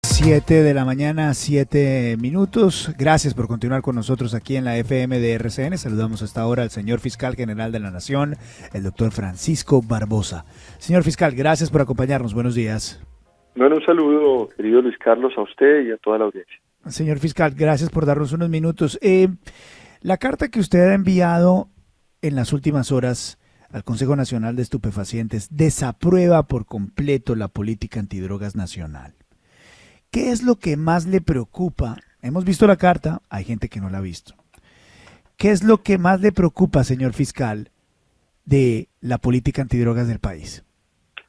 7 de la mañana, 7 minutos. Gracias por continuar con nosotros aquí en la FM de RCN. Saludamos hasta ahora al señor Fiscal General de la Nación, el doctor Francisco Barbosa. Señor Fiscal, gracias por acompañarnos. Buenos días. Bueno, un saludo, querido Luis Carlos, a usted y a toda la audiencia. Señor Fiscal, gracias por darnos unos minutos. La carta que usted ha enviado en las últimas horas al Consejo Nacional de Estupefacientes desaprueba por completo la política antidrogas nacional. ¿Qué es lo que más le preocupa? Hemos visto la carta, hay gente que no la ha visto. ¿Qué es lo que más le preocupa, señor fiscal, de la política antidrogas del país?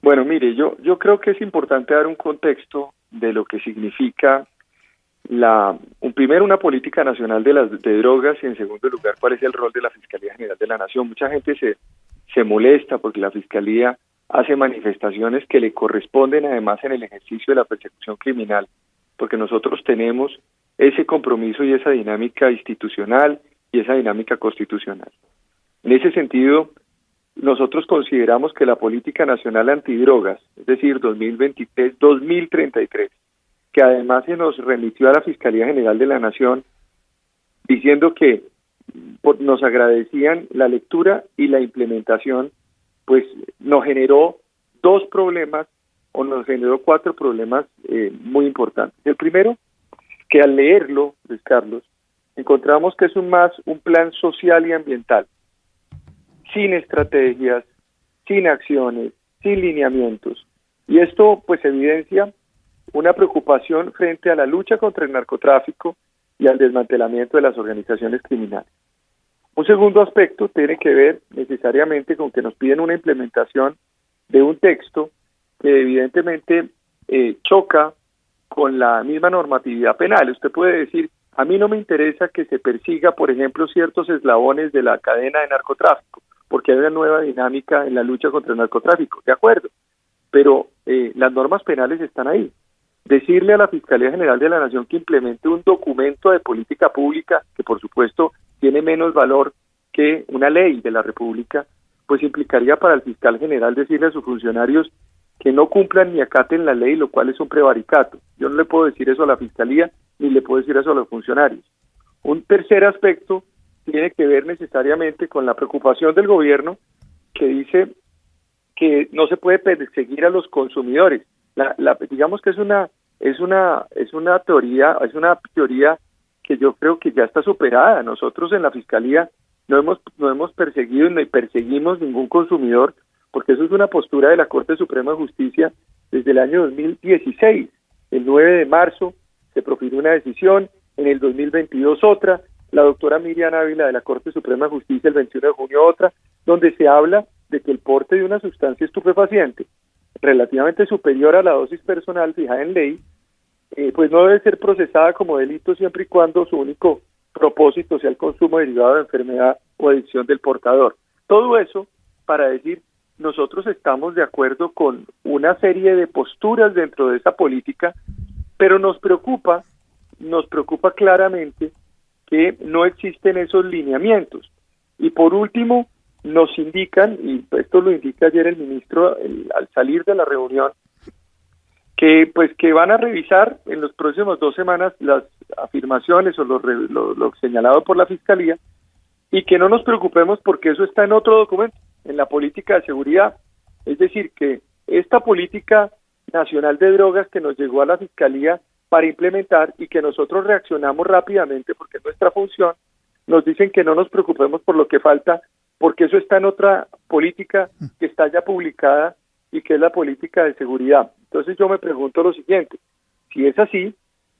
Bueno, mire, yo creo que es importante dar un contexto de lo que significa primero una política nacional de drogas y en segundo lugar cuál es el rol de la Fiscalía General de la Nación. Mucha gente se molesta porque la Fiscalía hace manifestaciones que le corresponden además en el ejercicio de la persecución criminal, porque nosotros tenemos ese compromiso y esa dinámica institucional y esa dinámica constitucional. En ese sentido, nosotros consideramos que la política nacional antidrogas, es decir, 2023-2033, que además se nos remitió a la Fiscalía General de la Nación diciendo que nos agradecían la lectura y la implementación, pues nos generó nos generó cuatro problemas muy importantes. El primero, que al leerlo, Luis Carlos, encontramos que es un plan social y ambiental, sin estrategias, sin acciones, sin lineamientos. Y esto pues evidencia una preocupación frente a la lucha contra el narcotráfico y al desmantelamiento de las organizaciones criminales. Un segundo aspecto tiene que ver necesariamente con que nos piden una implementación de un texto que evidentemente choca con la misma normatividad penal. Usted puede decir, a mí no me interesa que se persiga, por ejemplo, ciertos eslabones de la cadena de narcotráfico, porque hay una nueva dinámica en la lucha contra el narcotráfico, de acuerdo, pero las normas penales están ahí. Decirle a la Fiscalía General de la Nación que implemente un documento de política pública, que por supuesto tiene menos valor que una ley de la República, pues implicaría para el fiscal general decirle a sus funcionarios que no cumplan ni acaten la ley, lo cual es un prevaricato. Yo no le puedo decir eso a la Fiscalía, ni le puedo decir eso a los funcionarios. Un tercer aspecto tiene que ver necesariamente con la preocupación del gobierno, que dice que no se puede perseguir a los consumidores. Digamos que es una teoría que yo creo que ya está superada. Nosotros en la Fiscalía no hemos perseguido ni perseguimos ningún consumidor, porque eso es una postura de la Corte Suprema de Justicia desde el año 2016. El 9 de marzo se profirió una decisión, en el 2022 otra, la doctora Miriam Ávila de la Corte Suprema de Justicia el 21 de junio otra, donde se habla de que el porte de una sustancia estupefaciente relativamente superior a la dosis personal fijada en ley, pues no debe ser procesada como delito siempre y cuando su único propósito sea el consumo derivado de enfermedad o adicción del portador. Todo eso para decir, nosotros estamos de acuerdo con una serie de posturas dentro de esa política, pero nos preocupa claramente que no existen esos lineamientos. Y por último, nos indican, y esto lo indica ayer el ministro al salir de la reunión, que van a revisar en los próximos 2 semanas las afirmaciones o lo señalado por la Fiscalía, y que no nos preocupemos porque eso está en otro documento, en la política de seguridad. Es decir, que esta política nacional de drogas que nos llegó a la Fiscalía para implementar y que nosotros reaccionamos rápidamente porque es nuestra función, nos dicen que no nos preocupemos por lo que falta, porque eso está en otra política que está ya publicada y que es la política de seguridad. Entonces yo me pregunto lo siguiente, si es así,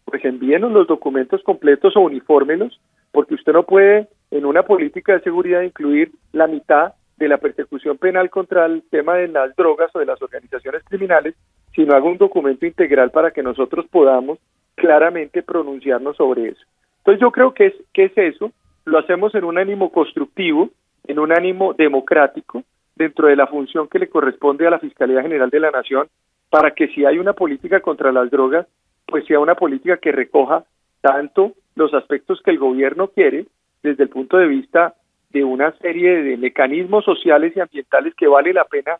pues envíenos los documentos completos o unifórmelos, porque usted no puede en una política de seguridad incluir la mitad de la persecución penal contra el tema de las drogas o de las organizaciones criminales, sino haga un documento integral para que nosotros podamos claramente pronunciarnos sobre eso. Entonces yo creo que es eso, lo hacemos en un ánimo constructivo, en un ánimo democrático, dentro de la función que le corresponde a la Fiscalía General de la Nación, para que si hay una política contra las drogas, pues sea una política que recoja tanto los aspectos que el gobierno quiere, desde el punto de vista de una serie de mecanismos sociales y ambientales que vale la pena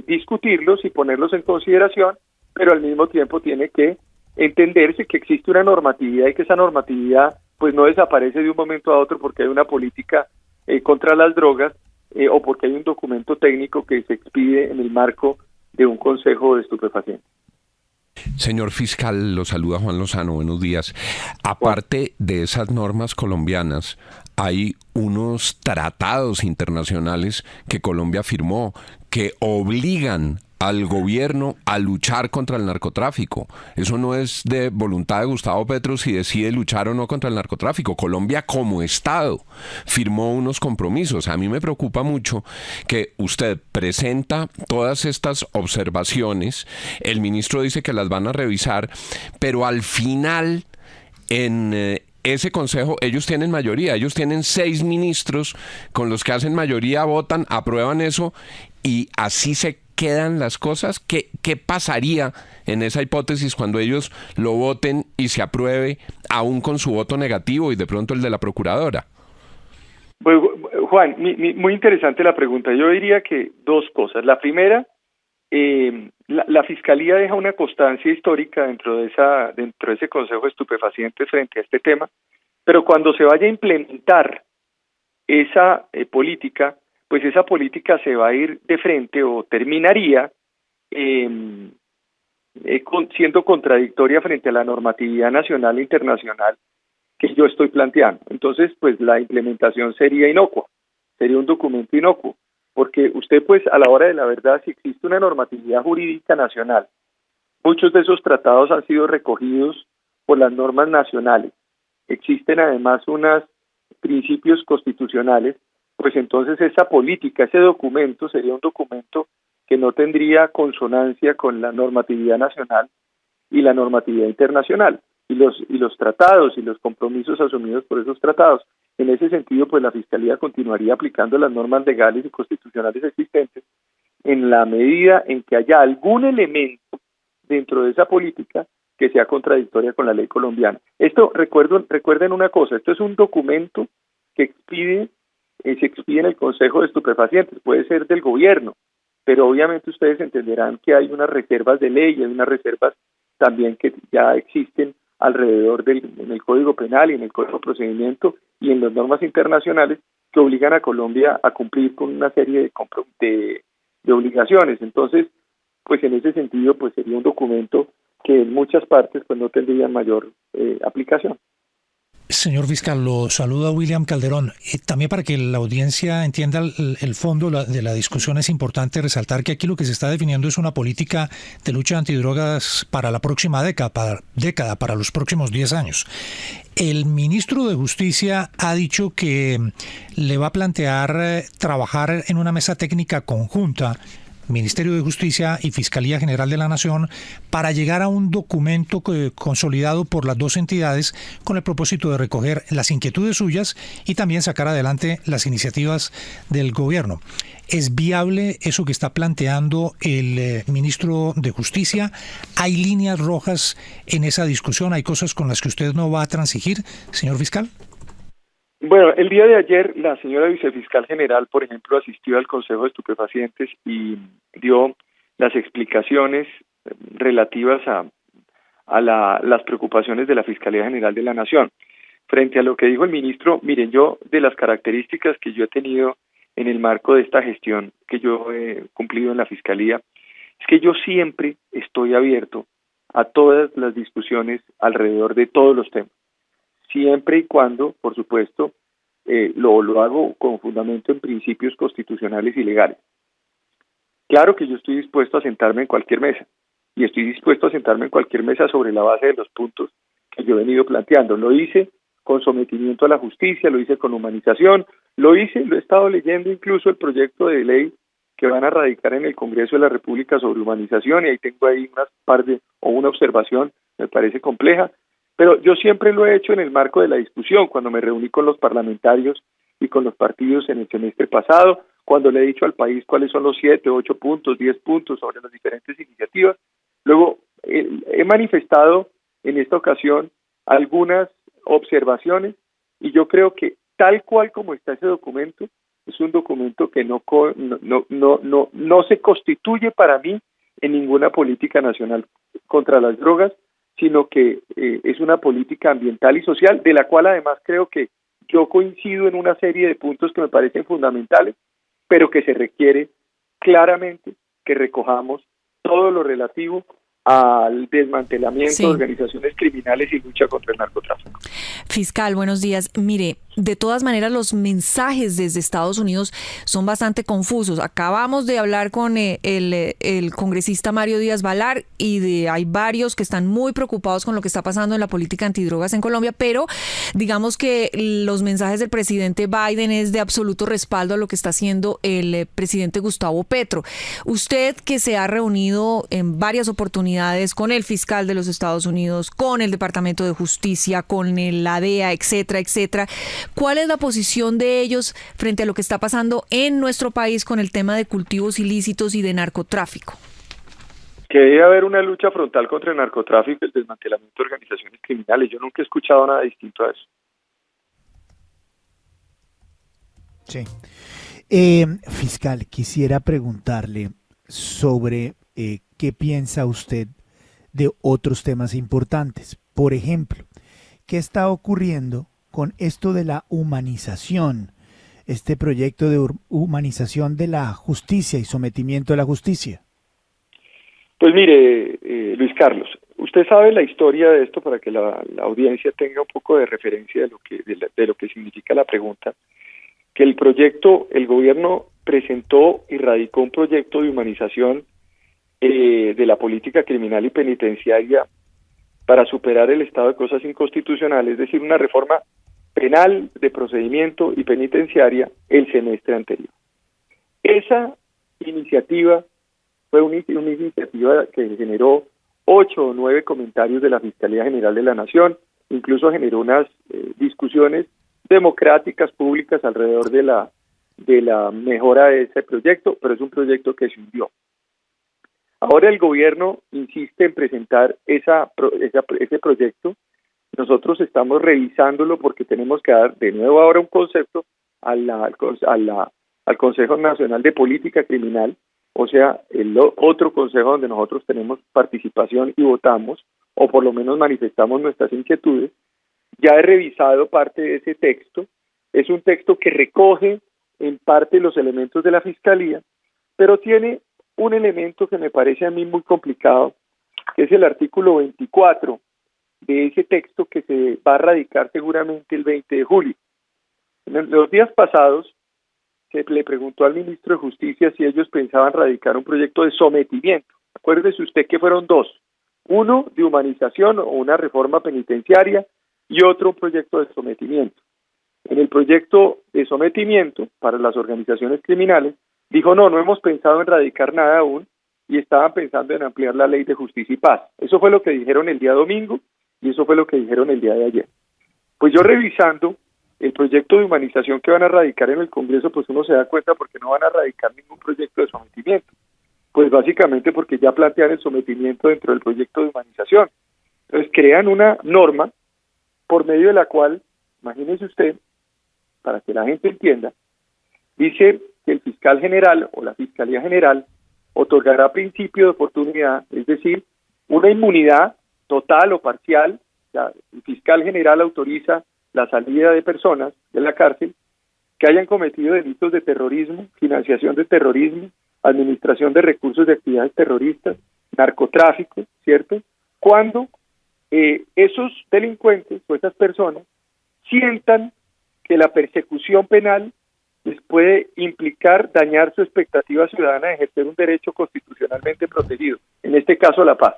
discutirlos y ponerlos en consideración, pero al mismo tiempo tiene que entenderse que existe una normatividad y que esa normatividad pues no desaparece de un momento a otro porque hay una política contra las drogas o porque hay un documento técnico que se expide en el marco de un consejo de estupefacientes. Señor fiscal, lo saluda Juan Lozano, buenos días. Aparte de esas normas colombianas, hay unos tratados internacionales que Colombia firmó que obligan al gobierno a luchar contra el narcotráfico. Eso no es de voluntad de Gustavo Petro si decide luchar o no contra el narcotráfico. Colombia como Estado firmó unos compromisos. A mí me preocupa mucho que usted presenta todas estas observaciones, el ministro dice que las van a revisar, pero al final en ese consejo ellos tienen mayoría, ellos tienen 6 ministros con los que hacen mayoría, votan, aprueban eso y así se quedan las cosas. ¿Qué pasaría en esa hipótesis cuando ellos lo voten y se apruebe aún con su voto negativo y de pronto el de la procuradora? Pues, Juan, muy interesante la pregunta. Yo diría que 2 cosas. La primera, la Fiscalía deja una constancia histórica dentro de ese Consejo de Estupefacientes frente a este tema, pero cuando se vaya a implementar esa política, pues esa política se va a ir de frente o terminaría siendo contradictoria frente a la normatividad nacional e internacional que yo estoy planteando. Entonces, pues la implementación sería inocua, sería un documento inocuo, porque usted, pues a la hora de la verdad, si existe una normatividad jurídica nacional, muchos de esos tratados han sido recogidos por las normas nacionales. Existen además unos principios constitucionales, pues entonces esa política, ese documento sería un documento que no tendría consonancia con la normatividad nacional y la normatividad internacional y los tratados y los compromisos asumidos por esos tratados. En ese sentido, pues la Fiscalía continuaría aplicando las normas legales y constitucionales existentes en la medida en que haya algún elemento dentro de esa política que sea contradictoria con la ley colombiana. Esto, recuerden una cosa, esto es un documento que se expide en el Consejo de Estupefacientes, puede ser del gobierno, pero obviamente ustedes entenderán que hay unas reservas de ley, hay unas reservas también que ya existen alrededor en el Código Penal y en el Código de Procedimiento y en las normas internacionales que obligan a Colombia a cumplir con una serie de obligaciones. Entonces, pues en ese sentido, pues sería un documento que en muchas partes pues no tendría mayor aplicación. Señor fiscal, lo saluda William Calderón. También para que la audiencia entienda el fondo de la discusión, es importante resaltar que aquí lo que se está definiendo es una política de lucha antidrogas para la próxima década, para los próximos 10 años. El ministro de Justicia ha dicho que le va a plantear trabajar en una mesa técnica conjunta, Ministerio de Justicia y Fiscalía General de la Nación, para llegar a un documento consolidado por las dos entidades con el propósito de recoger las inquietudes suyas y también sacar adelante las iniciativas del gobierno. ¿Es viable eso que está planteando el ministro de Justicia? ¿Hay líneas rojas en esa discusión? ¿Hay cosas con las que usted no va a transigir, señor fiscal? Bueno, el día de ayer la señora vicefiscal general, por ejemplo, asistió al Consejo de Estupefacientes y dio las explicaciones relativas a las preocupaciones de la Fiscalía General de la Nación. Frente a lo que dijo el ministro, miren, yo de las características que yo he tenido en el marco de esta gestión que yo he cumplido en la Fiscalía, es que yo siempre estoy abierto a todas las discusiones alrededor de todos los temas. Siempre y cuando, por supuesto, lo hago con fundamento en principios constitucionales y legales. Claro que yo estoy dispuesto a sentarme en cualquier mesa, y estoy dispuesto a sentarme en cualquier mesa sobre la base de los puntos que yo he venido planteando. Lo hice con sometimiento a la justicia, lo hice con humanización, lo he estado leyendo incluso el proyecto de ley que van a radicar en el Congreso de la República sobre humanización, y ahí tengo ahí una observación, me parece compleja, pero yo siempre lo he hecho en el marco de la discusión, cuando me reuní con los parlamentarios y con los partidos en el semestre pasado, cuando le he dicho al país cuáles son los 7, 8 puntos, 10 puntos sobre las diferentes iniciativas. Luego, he manifestado en esta ocasión algunas observaciones, y yo creo que tal cual como está ese documento, es un documento que no se constituye para mí en ninguna política nacional contra las drogas, sino que es una política ambiental y social, de la cual además creo que yo coincido en una serie de puntos que me parecen fundamentales, pero que se requiere claramente que recojamos todo lo relativo al desmantelamiento de organizaciones criminales y lucha contra el narcotráfico. Fiscal, buenos días. Mire, de todas maneras los mensajes desde Estados Unidos son bastante confusos. Acabamos de hablar con el congresista Mario Díaz-Balart y hay varios que están muy preocupados con lo que está pasando en la política antidrogas en Colombia, pero digamos que los mensajes del presidente Biden es de absoluto respaldo a lo que está haciendo el presidente Gustavo Petro. Usted, que se ha reunido en varias oportunidades con el fiscal de los Estados Unidos, con el Departamento de Justicia, con la DEA, etcétera, etcétera, ¿cuál es la posición de ellos frente a lo que está pasando en nuestro país con el tema de cultivos ilícitos y de narcotráfico? Que debe haber una lucha frontal contra el narcotráfico y el desmantelamiento de organizaciones criminales. Yo nunca he escuchado nada distinto a eso. Sí. Fiscal, quisiera preguntarle sobre qué piensa usted de otros temas importantes. Por ejemplo, ¿qué está ocurriendo con esto de la humanización, este proyecto de humanización de la justicia y sometimiento a la justicia? Pues mire, Luis Carlos, usted sabe la historia de esto para que la audiencia tenga un poco de referencia de lo que significa la pregunta, que el gobierno presentó y radicó un proyecto de humanización de la política criminal y penitenciaria para superar el estado de cosas inconstitucional, es decir, una reforma penal, de procedimiento y penitenciaria el semestre anterior. Esa iniciativa fue una iniciativa que generó 8 o 9 comentarios de la Fiscalía General de la Nación, incluso generó unas discusiones democráticas, públicas, alrededor de la mejora de ese proyecto, pero es un proyecto que se hundió. Ahora el gobierno insiste en presentar ese proyecto. Nosotros estamos revisándolo porque tenemos que dar de nuevo ahora un concepto al Consejo Nacional de Política Criminal, o sea, el otro consejo donde nosotros tenemos participación y votamos, o por lo menos manifestamos nuestras inquietudes. Ya he revisado parte de ese texto. Es un texto que recoge en parte los elementos de la Fiscalía, pero tiene un elemento que me parece a mí muy complicado, que es el artículo 24 de ese texto que se va a radicar seguramente el 20 de julio. En los días pasados se le preguntó al ministro de Justicia si ellos pensaban radicar un proyecto de sometimiento. Acuérdese usted que fueron dos, uno de humanización o una reforma penitenciaria y otro un proyecto de sometimiento. En el proyecto de sometimiento para las organizaciones criminales dijo no hemos pensado en radicar nada aún y estaban pensando en ampliar la ley de justicia y paz. Eso fue lo que dijeron el día domingo y eso fue lo que dijeron el día de ayer. Pues yo revisando el proyecto de humanización que van a radicar en el Congreso, pues uno se da cuenta porque no van a radicar ningún proyecto de sometimiento. Pues básicamente porque ya plantean el sometimiento dentro del proyecto de humanización. Entonces crean una norma por medio de la cual, imagínese usted, para que la gente entienda, dice que el fiscal general o la Fiscalía General otorgará principio de oportunidad, es decir, una inmunidad total o parcial. El fiscal general autoriza la salida de personas de la cárcel que hayan cometido delitos de terrorismo, financiación de terrorismo, administración de recursos de actividades terroristas, narcotráfico, ¿cierto? Cuando esos delincuentes o esas personas sientan que la persecución penal les puede implicar dañar su expectativa ciudadana de ejercer un derecho constitucionalmente protegido, en este caso la paz.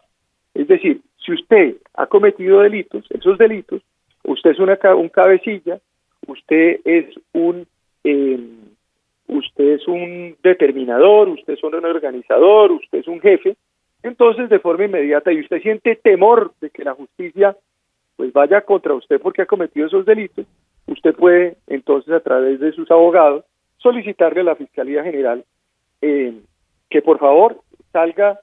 Es decir, si usted ha cometido delitos, esos delitos, usted es un cabecilla, usted es un determinador, usted es un organizador, usted es un jefe, entonces de forma inmediata, y usted siente temor de que la justicia pues vaya contra usted porque ha cometido esos delitos, usted puede entonces a través de sus abogados solicitarle a la Fiscalía General que por favor salga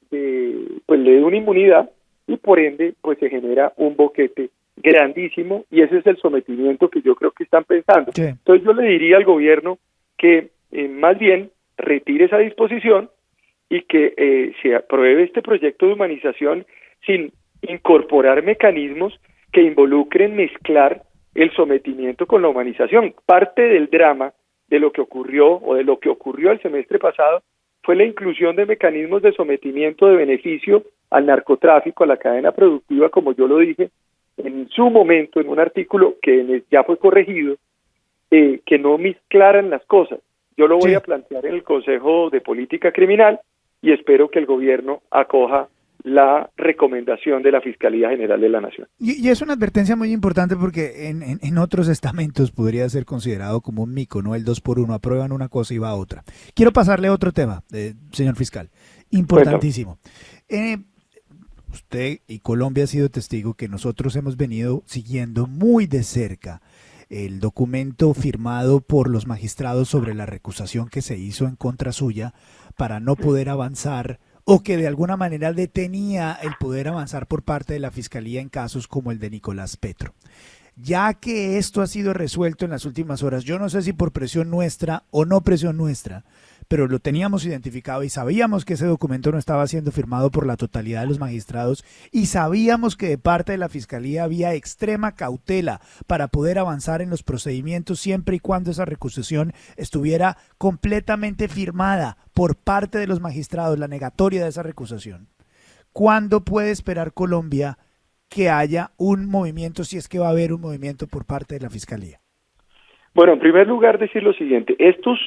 pues le dé una inmunidad y por ende pues se genera un boquete grandísimo y ese es el sometimiento que yo creo que están pensando. Sí. Entonces yo le diría al gobierno que más bien retire esa disposición y que se apruebe este proyecto de humanización sin incorporar mecanismos que involucren mezclar el sometimiento con la humanización. Parte del drama de lo que ocurrió o de lo que ocurrió el semestre pasado fue la inclusión de mecanismos de sometimiento de beneficio al narcotráfico, a la cadena productiva, como yo lo dije en su momento en un artículo que ya fue corregido, que no mezclaran las cosas. Yo lo voy a plantear en el Consejo de Política Criminal y espero que el gobierno acoja la recomendación de la Fiscalía General de la Nación. Y es una advertencia muy importante porque en otros estamentos podría ser considerado como un mico, ¿no? El 2x1, aprueban una cosa y va a otra. Quiero pasarle a otro tema, señor fiscal, importantísimo. Usted y Colombia ha sido testigo que nosotros hemos venido siguiendo muy de cerca el documento firmado por los magistrados sobre la recusación que se hizo en contra suya para no poder avanzar o que de alguna manera detenía el poder avanzar por parte de la Fiscalía en casos como el de Nicolás Petro. Ya que esto ha sido resuelto en las últimas horas, yo no sé si por presión nuestra o no presión nuestra, pero lo teníamos identificado y sabíamos que ese documento no estaba siendo firmado por la totalidad de los magistrados y sabíamos que de parte de la Fiscalía había extrema cautela para poder avanzar en los procedimientos siempre y cuando esa recusación estuviera completamente firmada por parte de los magistrados, la negatoria de esa recusación. ¿Cuándo puede esperar Colombia que haya un movimiento, si es que va a haber un movimiento por parte de la Fiscalía? Bueno, en primer lugar decir lo siguiente, estos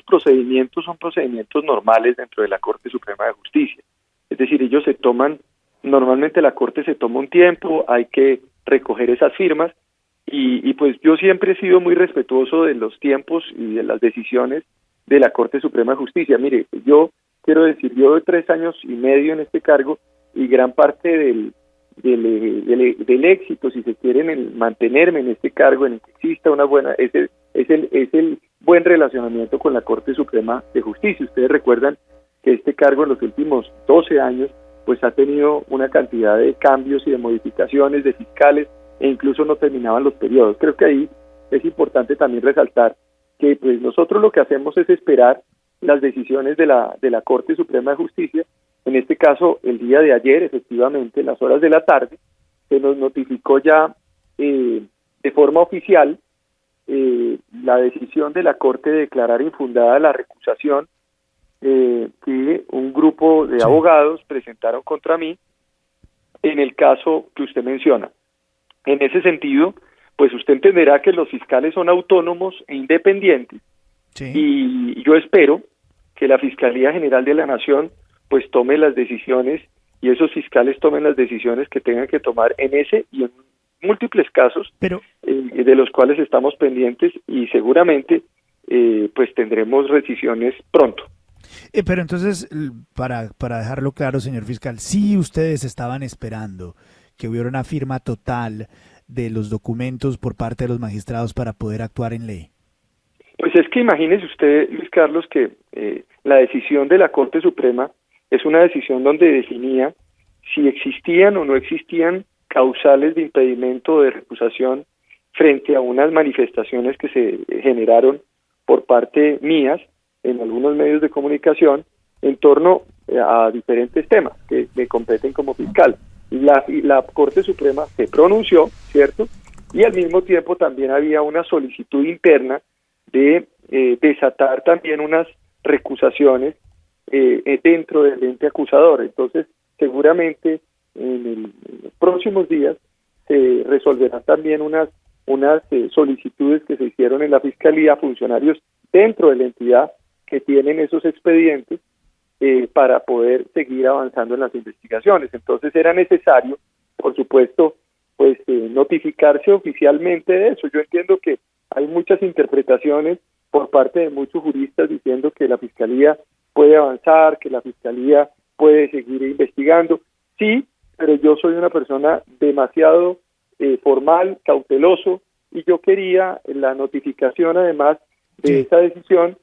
procedimientos son procedimientos normales dentro de la Corte Suprema de Justicia, es decir, ellos se toman, normalmente la Corte se toma un tiempo, hay que recoger esas firmas y pues yo siempre he sido muy respetuoso de los tiempos y de las decisiones de la Corte Suprema de Justicia. Mire, yo quiero decir, yo doy 3 años y medio en este cargo y gran parte del éxito, si se quiere, en el mantenerme en este cargo, en el que exista una buena, es el buen relacionamiento con la Corte Suprema de Justicia. Ustedes recuerdan que este cargo en los últimos 12 años pues ha tenido una cantidad de cambios y de modificaciones de fiscales e incluso no terminaban los periodos. Creo que ahí es importante también resaltar que pues nosotros lo que hacemos es esperar las decisiones de la Corte Suprema de Justicia. En este caso, el día de ayer, efectivamente, en las horas de la tarde, se nos notificó ya de forma oficial la decisión de la Corte de declarar infundada la recusación que un grupo de abogados presentaron contra mí en el caso que usted menciona. En ese sentido, pues usted entenderá que los fiscales son autónomos e independientes, y yo espero que la Fiscalía General de la Nación pues tome las decisiones y esos fiscales tomen las decisiones que tengan que tomar en ese y en múltiples casos, pero de los cuales estamos pendientes y seguramente pues tendremos decisiones pronto. Pero entonces, para dejarlo claro, señor fiscal, sí ustedes estaban esperando que hubiera una firma total de los documentos por parte de los magistrados para poder actuar en ley. Pues es que imagínese usted, Luis Carlos, que la decisión de la Corte Suprema es una decisión donde definía si existían o no existían causales de impedimento de recusación frente a unas manifestaciones que se generaron por parte mías en algunos medios de comunicación en torno a diferentes temas que me competen como fiscal. La Corte Suprema se pronunció, ¿cierto? Y al mismo tiempo también había una solicitud interna de desatar también unas recusaciones dentro del ente acusador. Entonces, seguramente en los próximos días se resolverán también unas solicitudes que se hicieron en la Fiscalía a funcionarios dentro de la entidad que tienen esos expedientes para poder seguir avanzando en las investigaciones. Entonces era necesario, por supuesto, pues notificarse oficialmente de eso. Yo entiendo que hay muchas interpretaciones por parte de muchos juristas diciendo que la Fiscalía puede avanzar, que la Fiscalía puede seguir investigando. Sí, pero yo soy una persona demasiado formal, cauteloso, y yo quería la notificación además de esa decisión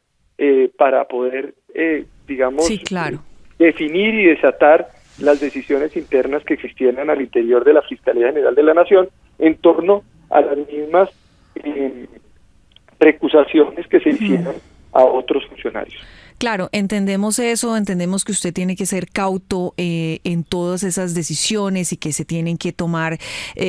para poder, digamos, sí, claro, definir y desatar las decisiones internas que existieran al interior de la Fiscalía General de la Nación en torno a las mismas recusaciones que se hicieron a otros funcionarios. Claro, entendemos eso, entendemos que usted tiene que ser cauto en todas esas decisiones y que se tienen que tomar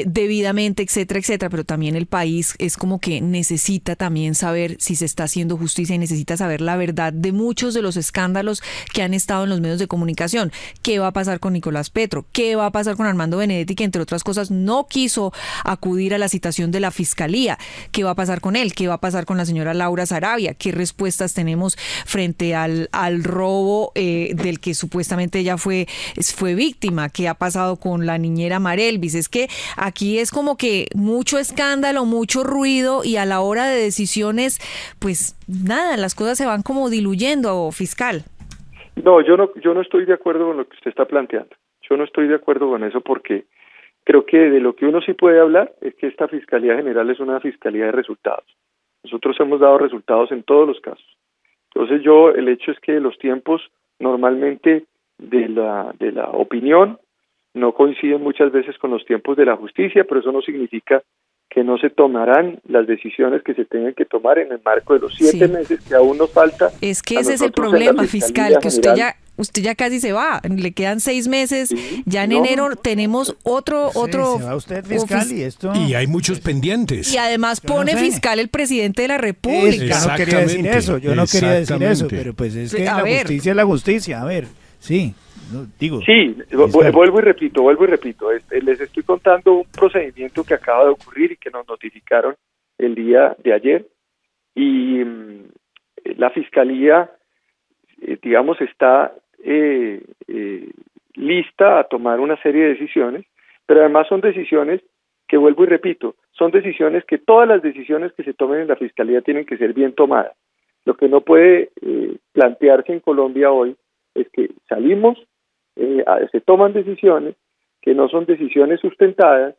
debidamente, etcétera, etcétera, pero también el país es como que necesita también saber si se está haciendo justicia y necesita saber la verdad de muchos de los escándalos que han estado en los medios de comunicación. ¿Qué va a pasar con Nicolás Petro? ¿Qué va a pasar con Armando Benedetti, que entre otras cosas no quiso acudir a la citación de la Fiscalía? ¿Qué va a pasar con él? ¿Qué va a pasar con la señora Laura Sarabia? ¿Qué respuestas tenemos frente al robo del que supuestamente ella fue víctima? ¿Qué ha pasado con la niñera Marelvis? Es que aquí es como que mucho escándalo, mucho ruido, y a la hora de decisiones, pues nada, las cosas se van como diluyendo, fiscal. No, yo no estoy de acuerdo con lo que usted está planteando. Yo no estoy de acuerdo con eso, porque creo que de lo que uno sí puede hablar es que esta Fiscalía General es una fiscalía de resultados. Nosotros hemos dado resultados en todos los casos. Entonces el hecho es que los tiempos normalmente de la opinión no coinciden muchas veces con los tiempos de la justicia, pero eso no significa que no se tomarán las decisiones que se tengan que tomar en el marco de los 7 meses que aún nos falta. Es que ese es el problema, fiscal, que usted ya casi se va, le quedan 6 meses, sí, ya en enero tenemos otro... Se va usted, fiscal, y hay muchos pendientes. Y además pone fiscal el presidente de la República. Yo no quería decir eso, pero pues es que la justicia es la justicia, a ver, sí. No, digo, sí, vuelvo y repito, les estoy contando un procedimiento que acaba de ocurrir y que nos notificaron el día de ayer, y la Fiscalía, digamos, está lista a tomar una serie de decisiones, pero además son decisiones que, vuelvo y repito, son decisiones que todas las decisiones que se tomen en la Fiscalía tienen que ser bien tomadas. Lo que no puede plantearse en Colombia hoy es que salimos, se toman decisiones que no son decisiones sustentadas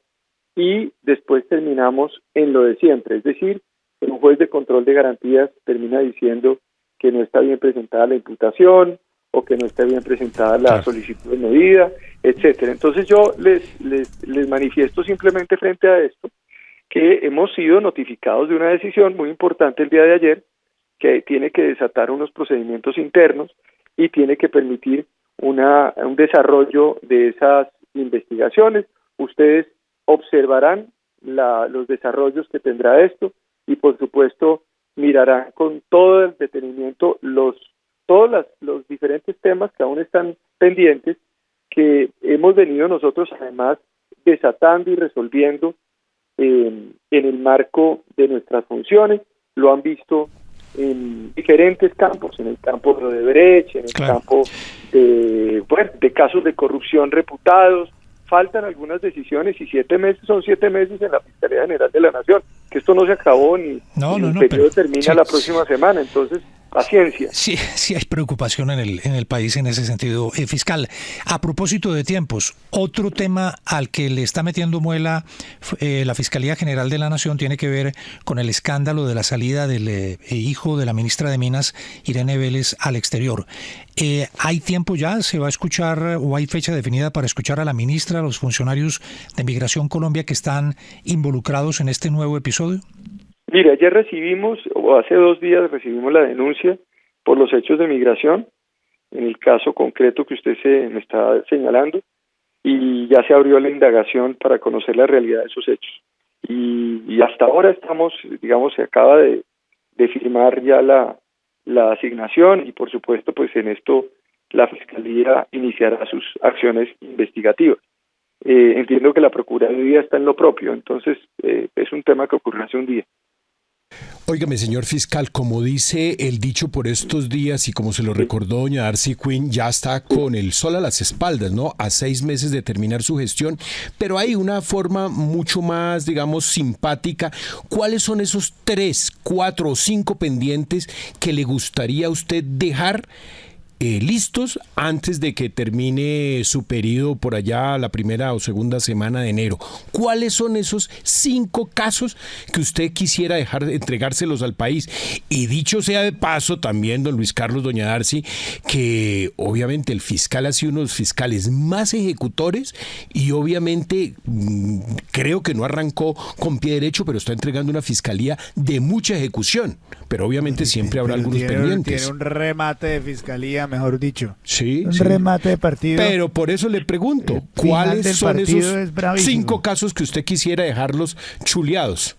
y después terminamos en lo de siempre, es decir, un juez de control de garantías termina diciendo que no está bien presentada la imputación o que no está bien presentada la solicitud de medida, etcétera. Entonces yo les manifiesto simplemente frente a esto que hemos sido notificados de una decisión muy importante el día de ayer, que tiene que desatar unos procedimientos internos y tiene que permitir un desarrollo de esas investigaciones. Ustedes observarán los desarrollos que tendrá esto y por supuesto mirarán con todo el detenimiento todos los diferentes temas que aún están pendientes, que hemos venido nosotros además desatando y resolviendo en el marco de nuestras funciones. Lo han visto en diferentes campos, en el campo de Odebrecht, en el campo de casos de corrupción reputados. Faltan algunas decisiones y 7 meses son 7 meses en la Fiscalía General de la Nación, que esto no se acabó ni el periodo termina la próxima semana, entonces paciencia. Sí hay preocupación en el país en ese sentido. Fiscal, a propósito de tiempos, otro tema al que le está metiendo muela la Fiscalía General de la Nación tiene que ver con el escándalo de la salida del hijo de la ministra de Minas, Irene Vélez, al exterior. ¿Hay tiempo ya? ¿Se va a escuchar o hay fecha definida para escuchar a la ministra, a los funcionarios de Migración Colombia que están involucrados en este nuevo episodio? Mire, ayer hace 2 días recibimos la denuncia por los hechos de migración, en el caso concreto que usted me está señalando, y ya se abrió la indagación para conocer la realidad de esos hechos. Y hasta ahora estamos, digamos, se acaba de firmar ya la asignación y por supuesto pues en esto la Fiscalía iniciará sus acciones investigativas. Entiendo que la Procuraduría está en lo propio, entonces es un tema que ocurrió hace un día. Óigame, señor fiscal, como dice el dicho por estos días y como se lo recordó doña Darcy Quinn, ya está con el sol a las espaldas, ¿no? A 6 meses de terminar su gestión, pero hay una forma mucho más, digamos, simpática. ¿Cuáles son esos 3, 4 o 5 pendientes que le gustaría a usted dejar listos antes de que termine su periodo por allá la primera o segunda semana de enero. ¿Cuáles son esos 5 casos que usted quisiera dejar de entregárselos al país? Y dicho sea de paso también, don Luis Carlos, doña Darcy, que obviamente el fiscal ha sido uno de los fiscales más ejecutores y obviamente creo que no arrancó con pie derecho, pero está entregando una fiscalía de mucha ejecución. Pero obviamente siempre habrá algunos pendientes. Tiene un remate de fiscalía, mejor dicho. Sí, un remate de partido. Pero por eso le pregunto, ¿cuáles son esos 5 casos que usted quisiera dejarlos chuleados?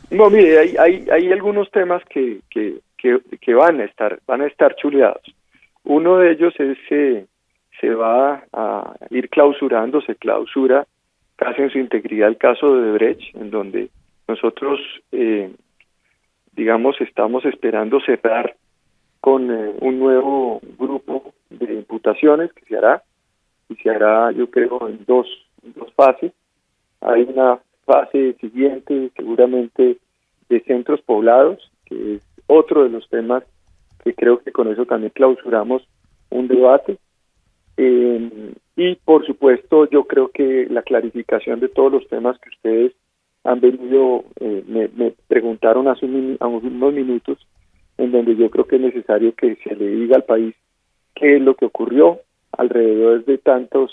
No, mire, hay algunos temas que van a estar chuleados. Uno de ellos es se va a ir clausurando, se clausura casi en su integridad el caso de Odebrecht, en donde nosotros, estamos esperando cerrar con un nuevo grupo de imputaciones que se hará, yo creo, en dos fases. Hay una fase siguiente, seguramente, de centros poblados, que es otro de los temas que creo que con eso también clausuramos un debate. Y, por supuesto, yo creo que la clarificación de todos los temas que ustedes han venido, me preguntaron hace unos minutos, en donde yo creo que es necesario que se le diga al país qué es lo que ocurrió alrededor de tantos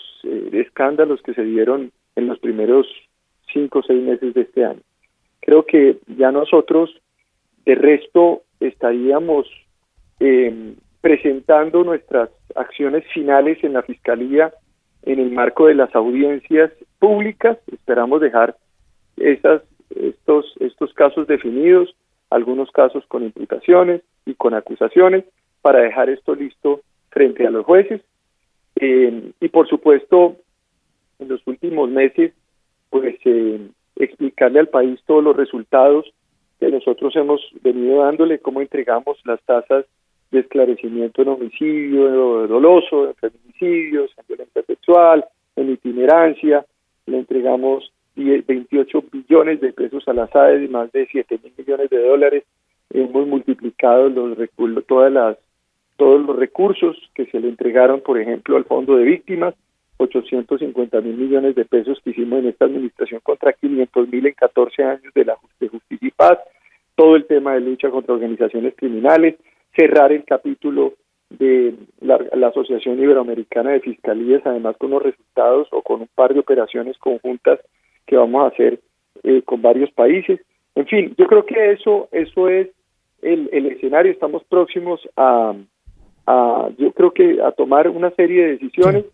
escándalos que se dieron en los primeros 5 o 6 meses de este año. Creo que ya nosotros, de resto, estaríamos presentando nuestras acciones finales en la Fiscalía en el marco de las audiencias públicas. Esperamos dejar estos casos definidos, algunos casos con imputaciones y con acusaciones, para dejar esto listo frente a los jueces. Y por supuesto, en los últimos meses, pues explicarle al país todos los resultados que nosotros hemos venido dándole, cómo entregamos las tasas de esclarecimiento en homicidio doloso, en feminicidios, en violencia sexual, en itinerancia. Le entregamos 28 billones de pesos a las AES y más de 7.000 millones de dólares. Hemos multiplicado todos los recursos que se le entregaron, por ejemplo, al Fondo de Víctimas, 850.000 millones de pesos que hicimos en esta administración contra 500.000 en 14 años de Justicia y Paz, todo el tema de lucha contra organizaciones criminales, cerrar el capítulo de la Asociación Iberoamericana de Fiscalías, además con los resultados o con un par de operaciones conjuntas que vamos a hacer con varios países. En fin, yo creo que eso es el escenario. Estamos próximos a tomar una serie de decisiones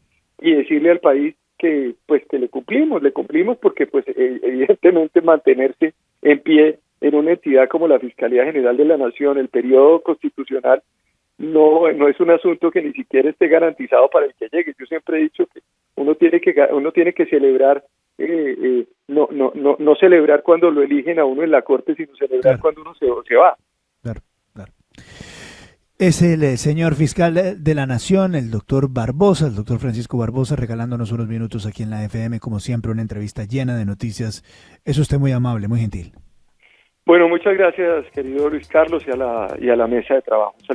y decirle al país que le cumplimos porque pues evidentemente mantenerse en pie en una entidad como la Fiscalía General de la Nación, el periodo constitucional, no es un asunto que ni siquiera esté garantizado para el que llegue. Yo siempre he dicho que uno tiene que celebrar, no celebrar cuando lo eligen a uno en la corte, sino celebrar cuando uno se va. Claro. Es el señor fiscal de la Nación, el doctor Barbosa, el doctor Francisco Barbosa, regalándonos unos minutos aquí en la FM, como siempre, una entrevista llena de noticias. Es usted muy amable, muy gentil. Bueno, muchas gracias, querido Luis Carlos, y a la mesa de trabajo. Saludos.